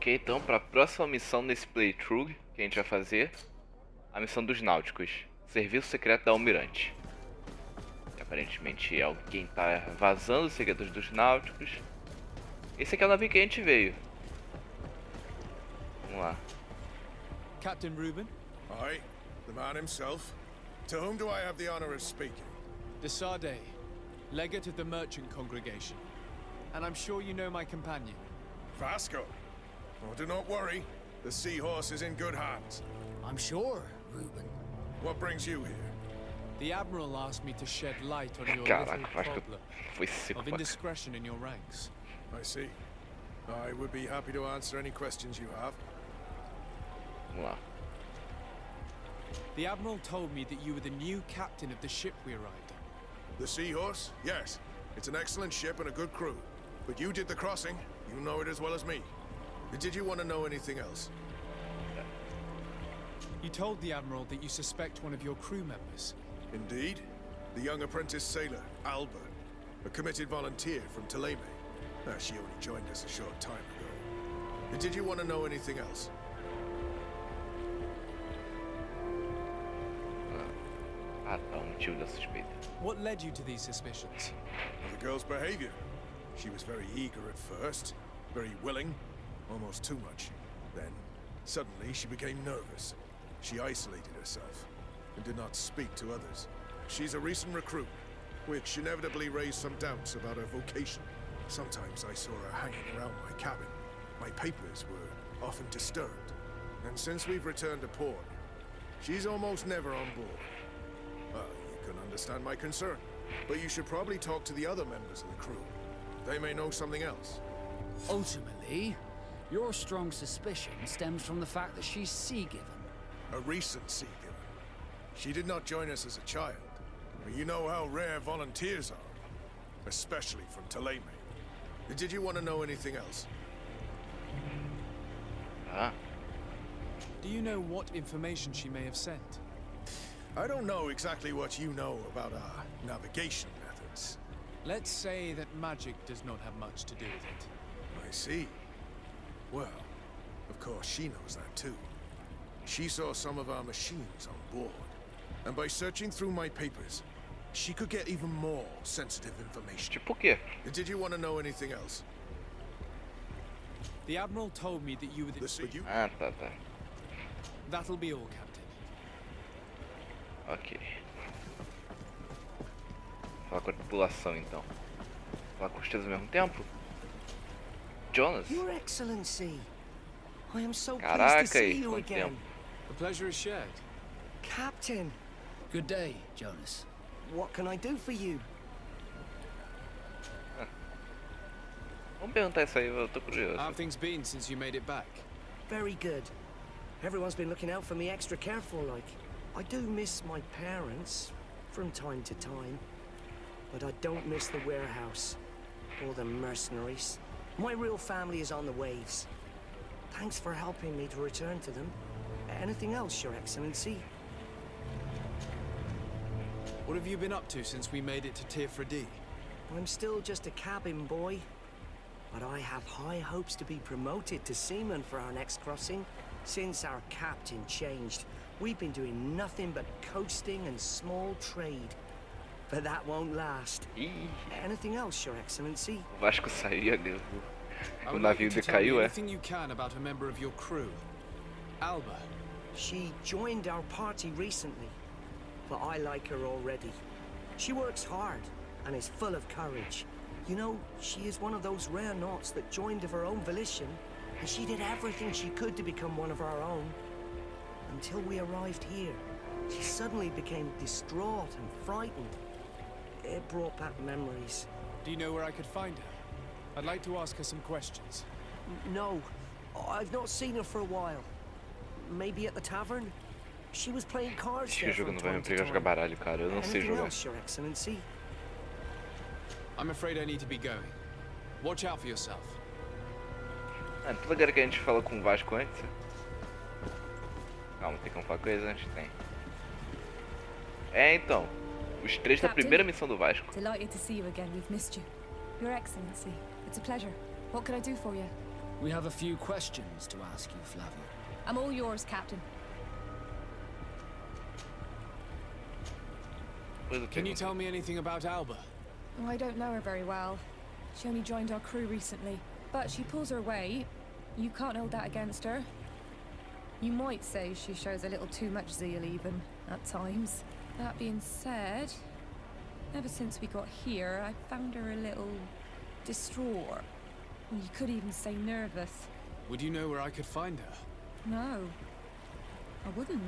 Ok, então para a próxima missão nesse playthrough que a gente vai fazer, a missão dos Náuticos, serviço secreto da Almirante. Que aparentemente é alguém tá vazando os segredos dos Náuticos. Esse aqui é o navio que a gente veio. Vamos lá. Captain Reuben? Aye, the man himself. To whom do I have the honor of speaking? De Sade, legate of the merchant congregation. And I'm sure you know my companion. Vasco. Oh, do not worry. The seahorse is in good hands. I'm sure, Reuben. What brings you here? The Admiral asked me to shed light on your Caraca, little Vasco problem foi seco. of indiscretion in your ranks. I see. I would be happy to answer any questions you have. Vamos lá. The Admiral told me that you were the new captain of the ship we arrived on. The seahorse? Yes. It's an excellent ship and a good crew. But you did the crossing. You know it as well as me. Did you want to know anything else? You told the Admiral that you suspect one of your crew members. Indeed. The young apprentice sailor, Alba. A committed volunteer from Tuleme. She only joined us a short time ago. Did you want to know anything else? Ah tá, o motivo da suspeita. What led you to these suspicions? Well, the girl's behavior. She was very eager at first, very willing, almost too much. Then, suddenly, she became nervous. She isolated herself and did not speak to others. She's a recent recruit, which inevitably raised some doubts about her vocation. Sometimes I saw her hanging around my cabin. My papers were often disturbed. And since we've returned to port, she's almost never on board. Well, you can understand my concern, but you should probably talk to the other members of the crew. They may know something else. Ultimately, your strong suspicion stems from the fact that she's sea-given. A recent sea-given. She did not join us as a child. But you know how rare volunteers are, especially from Tuleme. Did you want to know anything else? Ah, Do you know what information she may have sent? I don't know exactly what you know about our navigation methods. Let's say that magic does not have much to do with it. I see. Well, of course she knows that too. She saw some of our machines on board. And by searching through my papers, she could get even more sensitive information. tipo o quê? Did you want to know anything else? The Admiral told me that you were the... But you... Ah, tá, tá. That'll be all, Captain. Ok. Falar com a tripulação então. Falar com os três ao mesmo tempo? Jonas? Your Excellency, I am so pleased to Caraca, see aí, you quanto again. tempo. The pleasure is shared. Captain, Good day, Jonas. what can I do for you? Vamos perguntar isso aí, eu tô curioso. How have things been since you made it back? Very good. Everyone's been looking out for me extra careful, like. I do miss my parents from time to time, but I don't miss the warehouse or the mercenaries. My real family is on the waves. Thanks for helping me to return to them. Anything else, Your Excellency? What have you been up to since we made it to Tirfredi? I'm still just a cabin boy, but I have high hopes to be promoted to seaman for our next crossing. Since our captain changed, we've been doing nothing but coasting and small trade. But that won't last. Ih, Anything else, Your Excellency? o Vasco saiu ali. I O would like navio you to tell me decaiu, é? anything you can about a member of your crew. Alba. She joined our party recently, but I like her already. She works hard and is full of courage. You know, she is one of those rare nauts that joined of her own volition, and she did everything she could to become one of our own. Until we arrived here, she suddenly became distraught and frightened. It brought back memories. Do you know where I could find her? I'd like to ask her some questions. No, I've not seen her for a while. Maybe at the tavern? She was playing cards Esse there jogo from não vai me time to pegar a jogar time. baralho, cara. Eu não sei Anything jogar. else, Your Excellency? I'm afraid I need to be going. Watch out for yourself. Ah, não tô ligado que a gente falou com o Vasco antes. Calma, tem como falar com eles antes? Tem. É, então. Os três da Captain. primeira missão do Vasco. Delighted to see you again. We've missed you. Your Excellency, it's a pleasure. What can I do for you? We have a few questions to ask you, Flavia. I'm all yours, Captain. Can you tell me anything about Alba? Oh, I don't know her very well. She only joined our crew recently. But she pulls her weight. You can't hold that against her. You might say she shows a little too much zeal even, at times. That being said, ever since we got here, I found her a little distraught. You could even say nervous. Would you know where I could find her? No, I wouldn't.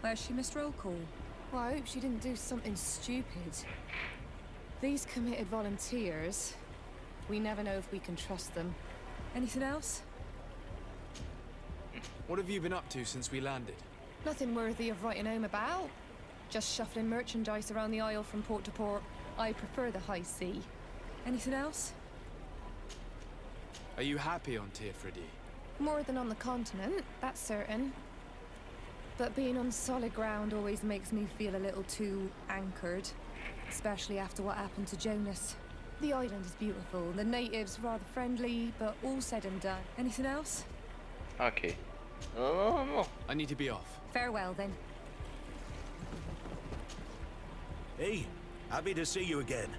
Where's she missed roll call? Well, I hope she didn't do something stupid. These committed volunteers, we never know if we can trust them. Anything else? What have you been up to since we landed? Nothing worthy of writing home about. Just shuffling merchandise around the isle from port to port. I prefer the high sea. Anything else? Are you happy on Tirfridi? More than on the continent, that's certain. But being on solid ground always makes me feel a little too anchored. Especially after what happened to Jonas. The island is beautiful, the natives rather friendly, but all said and done. Anything else? Ok. No. I need to be off. Farewell, then. Hey, happy to see you again.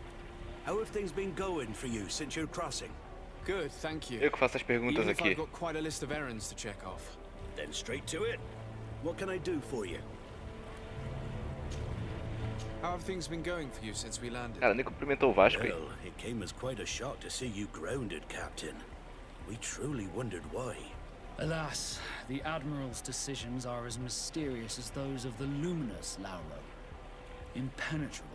How have things been going for you since your crossing? Good, thank you. Eu que faço as perguntas Even if aqui. I've got quite a list of errands to check off. Then straight to it. What can I do for you? How have things been going for you since we landed? Cara, nem cumprimentou o Vasco aí. Well, it came as quite a shock to see you grounded, Captain. We truly wondered why. Alas, the Admiral's decisions are as mysterious as those of the luminous Lauro. Impenetrable.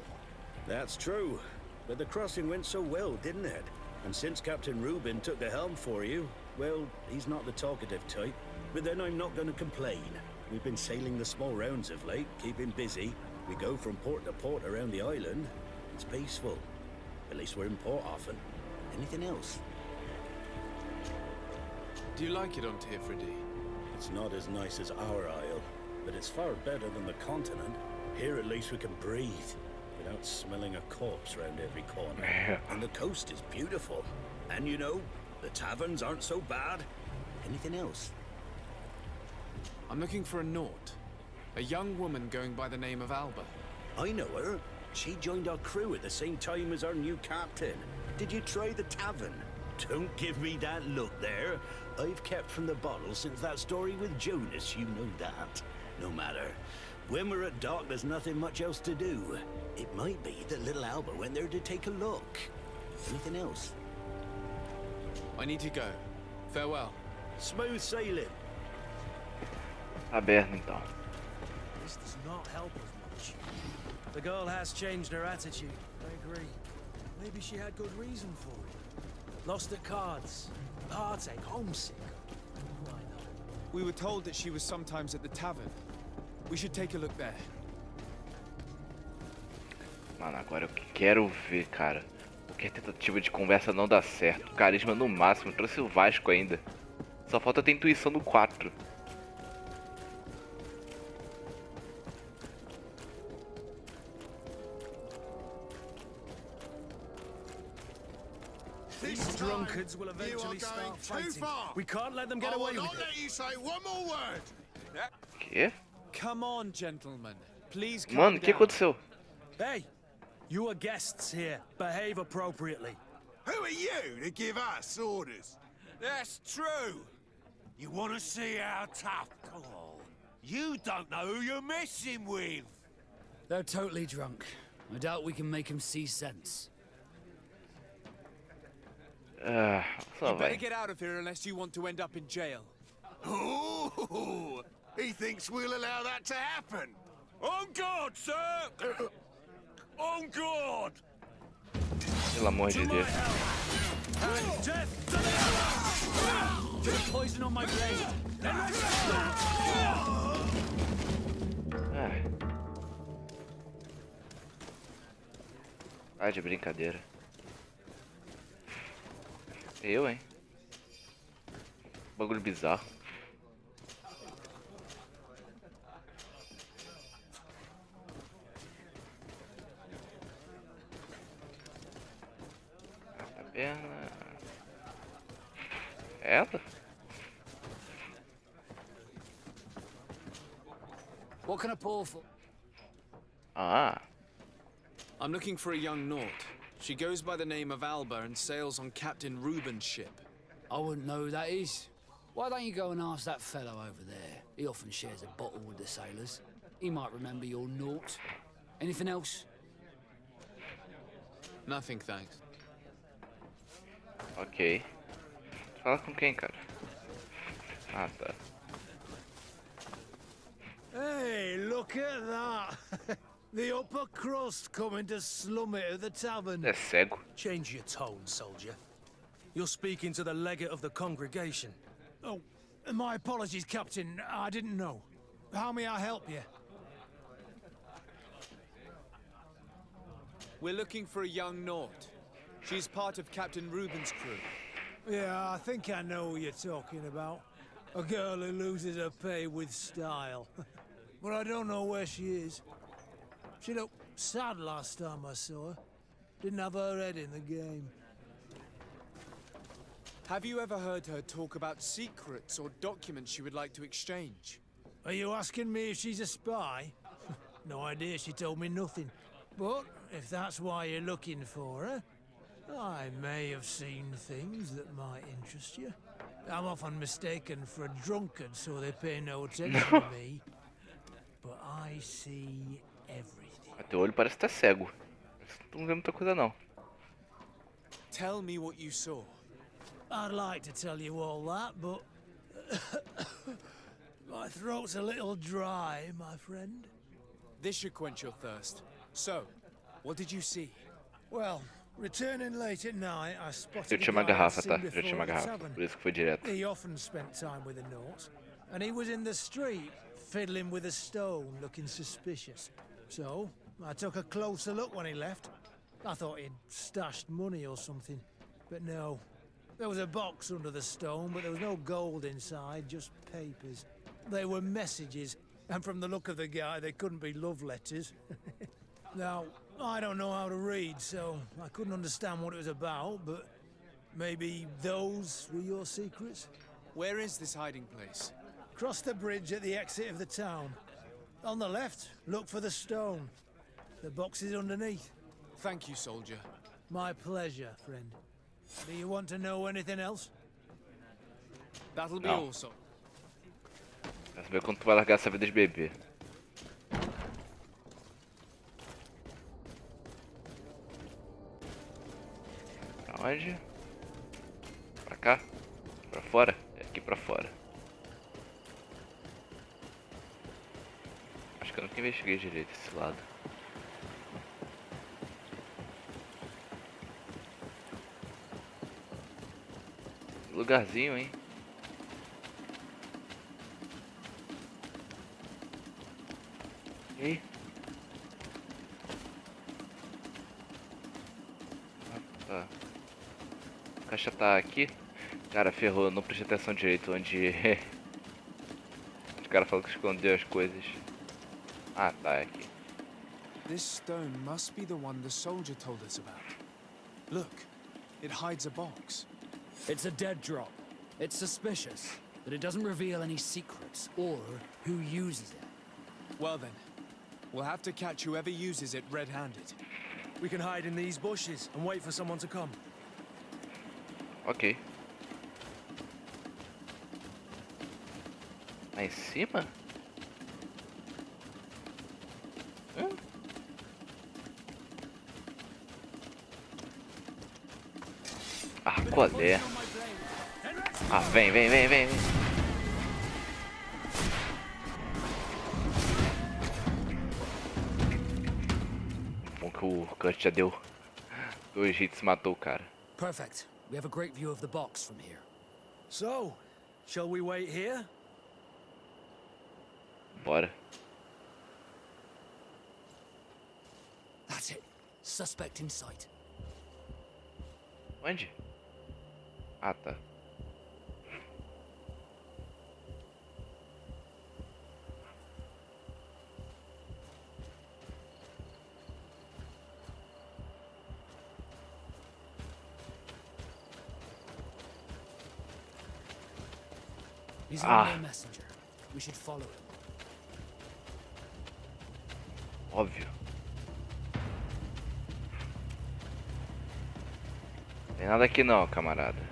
That's true. But the crossing went so well, didn't it? And since Captain Rubin took the helm for you, well, he's not the talkative type. But then I'm not going to complain. We've been sailing the small rounds of late, keeping busy. We go from port to port around the island. It's peaceful. At least we're in port often. Anything else? Do you like it on Tirfridi? It's not as nice as our isle, but it's far better than the continent. Here at least we can breathe, without smelling a corpse round every corner. And the coast is beautiful. And you know, the taverns aren't so bad. Anything else? I'm looking for a Naut. A young woman going by the name of Alba. I know her. She joined our crew at the same time as our new captain. Did you try the tavern? Don't give me that look there. I've kept from the bottle since that story with Jonas, you know that. No matter. When we're at dock, there's nothing much else to do. It might be that little Alba went there to take a look. Anything else? I need to go. Farewell. Smooth sailing. Aberto então. This does not help us much. The girl has changed her attitude. I agree. Maybe she had good reason for it. Lost her cards. Heartache, homesick. Why not? We were told that she was sometimes at the tavern. We should take a look there. Mano, agora eu quero ver, cara. Porque a tentativa de conversa não dá certo. Carisma no máximo. Trouxe o Vasco ainda. Só falta ter intuição no 4. These drunkards will eventually start fighting. We can't let them get away with it. let you say one more word. Quê? Come on, gentlemen. Please calm Mano, o que down. aconteceu? Hey, you are guests here. Behave appropriately. Who are you to give us orders? That's true. You want to see how tough? Oh, you don't know who you're messing with. They're totally drunk. I doubt we can make him see sense. Ah, só You better vai. get out of here unless you want to end up in jail. Ooh, he thinks we'll allow that to happen. On guard, sir! On guard! Pelo amor de Deus. Poison on my blade. Ah. Ah, de brincadeira. Eu, hein? Bagulho bizarro. A perna. Ela? What can I pull for? Ah, I'm looking for a young Naut. She goes by the name of Alba and sails on Captain Reuben's ship. I wouldn't know who that is. Why don't you go and ask that fellow over there? He often shares a bottle with the sailors. He might remember your Naut. Anything else? Nothing, thanks. ok. Fala com quem, cara? Ah, tá. Hey, look at that! The upper crust coming to slum it at the tavern. É cego. Change your tone, soldier. You're speaking to the legate of the congregation. Oh, my apologies, Captain. I didn't know. How may I help you? We're looking for a young Naut. She's part of Captain Reuben's crew. Yeah, I think I know who you're talking about. A girl who loses her pay with style. But I don't know where she is. She looked sad last time I saw her. Didn't have her head in the game. Have you ever heard her talk about secrets or documents she would like to exchange? Are you asking me if she's a spy? No idea, she told me nothing. But if that's why you're looking for her, I may have seen things that might interest you. I'm often mistaken for a drunkard, so they pay no attention to me. But I see everything. Teu olho parece estar cego. Não vê muita coisa não. Tell me what you saw. I'd like to tell you all that, but my throat's a little dry, my friend. This should quench your thirst. So, what did you see? Well, returning late at night, I Eu spotted tinha a uma guy I'd garrafa, seen tá? Eu before tinha uma at the garrafa. tavern. Por isso que foi direto. He often spent time with the Nauts, and he was in the street, fiddling with a stone, looking suspicious. So, I took a closer look when he left. I thought he'd stashed money or something, but no. There was a box under the stone, but there was no gold inside, just papers. They were messages, and from the look of the guy, they couldn't be love letters. Now, I don't know how to read, so I couldn't understand what it was about, but maybe those were your secrets? Where is this hiding place? Cross the bridge at the exit of the town. On the left, look for the stone. The box is underneath. Thank you, soldier. My pleasure, friend. Do you want to know anything else? That'll be No. all, so. Quer saber quando tu vai largar essa vida de bebê? Pra onde? Pra cá? Pra fora? É aqui pra fora. Acho que eu nunca investiguei direito esse lado. Lugarzinho, hein? E aí? Ah, tá. A caixa tá aqui. Cara, ferrou, eu não prestei atenção direito onde... onde o cara falou que escondeu as coisas. Ah, tá, é aqui. This stone must be the one the soldier told us about. Look, it hides a box. It's a dead drop. It's suspicious, but it doesn't reveal any secrets or who uses it. Well then, we'll have to catch whoever uses it red-handed. We can hide in these bushes and wait for someone to come. Ok. Lá em cima? Hã? Ah, qual é? Ah, vem, vem, vem, vem, vem. Bom que o Kurt já deu 2 hits e matou o cara. Perfect. We have a great view of the box from here. So, shall we wait here? Bora. That's it. Suspect in sight. Onde? Ah, tá. He's only a messenger. We should follow him. Óbvio. Tem nada aqui não, camarada.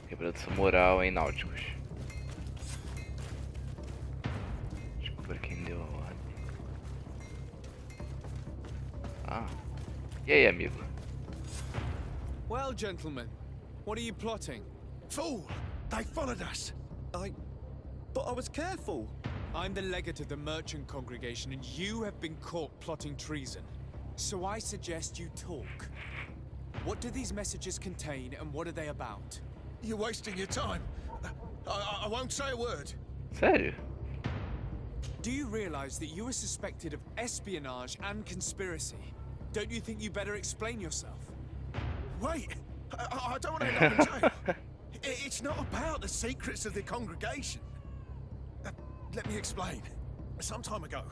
Quebrando essa moral em Náuticos. Descubra quem deu a ordem. Ah. E aí, amigo? Well, gentlemen, what are you plotting? Fool! They followed us! But I was careful. I'm the legate of the merchant congregation, and you have been caught plotting treason. So I suggest you talk. What do these messages contain, and what are they about? You're wasting your time. I won't say a word. Sério? Do you realize that you are suspected of espionage and conspiracy? Don't you think you better explain yourself? Wait! I don't want to end up in jail. It's not about the secrets of the congregation. Let me explain. Some time ago,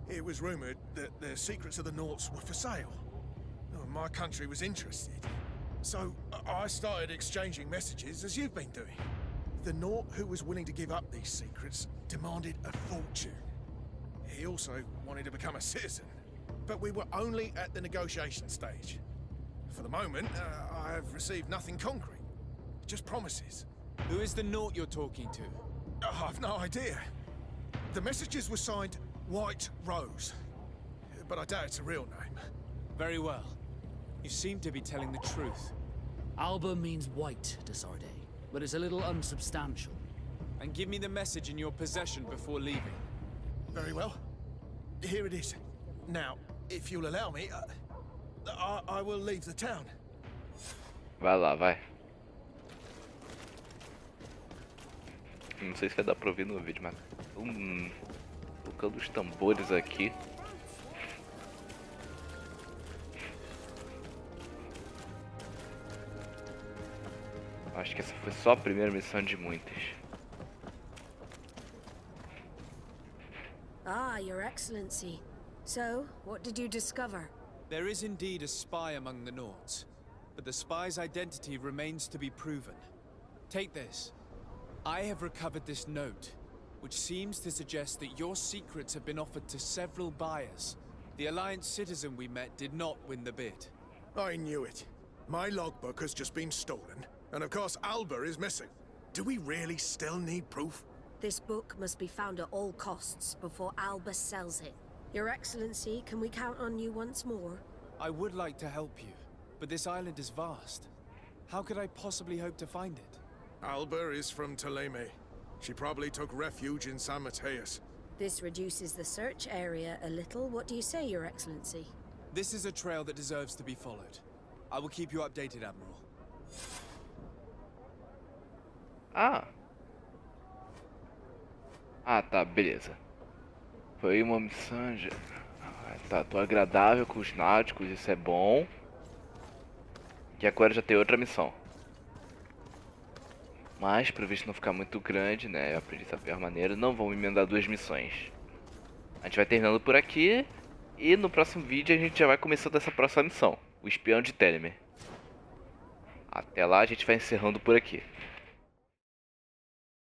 it was rumored that the secrets of the Nauts were for sale. My country was interested. So I started exchanging messages as you've been doing. The Naut who was willing to give up these secrets demanded a fortune. He also wanted to become a citizen. But we were only at the negotiation stage. For the moment, I have received nothing concrete. Just promises. Who is the Naut you're talking to? I've no idea. The messages were signed White Rose. But I doubt it's a real name. Very well. You seem to be telling the truth. Alba means white, Desarde, but it's a little unsubstantial. And give me the message in your possession before leaving. Very well. Here it is. Now, if you'll allow me, I will leave the town. Vai lá, vai. Não sei se vai dar pra ouvir no vídeo, mas... tocando os tambores aqui. Acho que essa foi só a primeira missão de muitas. Ah, Your Excellency. So, what did you discover? There is indeed a spy among the Nauts, but the spy's identity remains to be proven. Take this. I have recovered this note, which seems to suggest that your secrets have been offered to several buyers. The Alliance citizen we met did not win the bid. I knew it. My logbook has just been stolen, and of course Alba is missing. Do we really still need proof? This book must be found at all costs before Alba sells it. Your Excellency, can we count on you once more? I would like to help you, but this island is vast. How could I possibly hope to find it? Alba is from Ptolemy. She probably took refuge in San Mateus. This reduces the search area a little. What do you say, Your Excellency? This is a trail that deserves to be followed. I will keep you updated, Admiral. Tá, beleza. Foi uma missão de... Tá, tô agradável com os náuticos, isso é bom. E agora já tem outra missão. Mas, para visto não ficar muito grande, né? Eu aprendi da pior maneira. Não vamos emendar duas missões. A gente vai terminando por aqui. E no próximo vídeo a gente já vai começando essa próxima missão. O espião de Telemer. Até lá a gente vai encerrando por aqui.